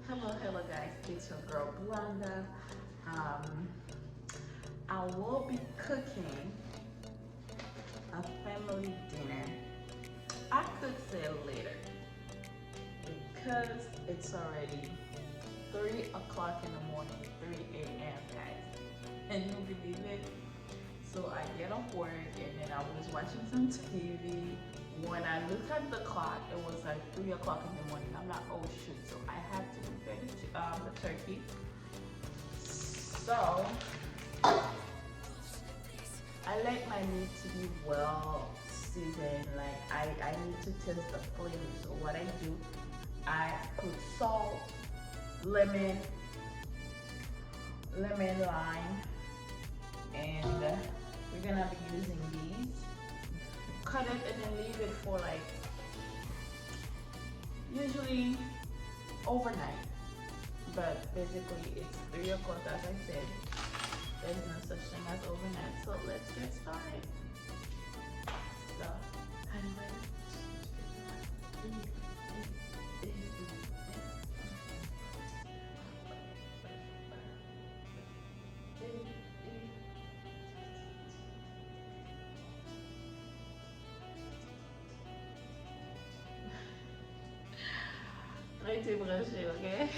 Hello guys, it's your girl Blanda. Um, I will be cooking a family dinner. I could say later because it's already 3 o'clock in the morning, 3 a.m. guys. And you believe it? So I get off work and then I was watching some TV. When I looked at the clock, it was like 3 o'clock in the morning. I'm like, oh shoot. So I had to prepare the turkey. So I like my meat to be well seasoned. Like I need to taste the flavor. So what I do, I put salt, lemon, lime, and we're gonna be using these. Cut it and then leave it for like usually overnight. But basically it's 3 o'clock as I said. There's no such thing as overnight. So let's get started. So restez branchés, ok?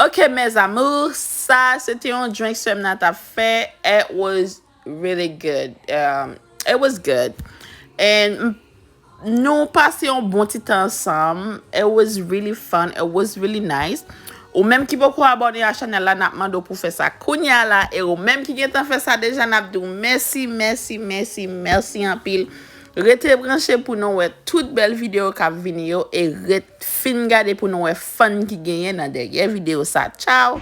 Ok, mes amours, ça c'était un drink que Nata fait. It was really good. It was good. And nous passions un bon petit temps ensemble. It was really fun. It was really nice. Ou même qui beaucoup abonné à la chaîne là, n'a demandé pour faire ça. Kounya là, et ou même qui ont fait ça déjà, n'a dit merci en pile. Rete branché pour nous ouais toute belle vidéo qui venir et rete fin garder pour nous ouais fun qui gagne dans derrière vidéo ça. Ciao.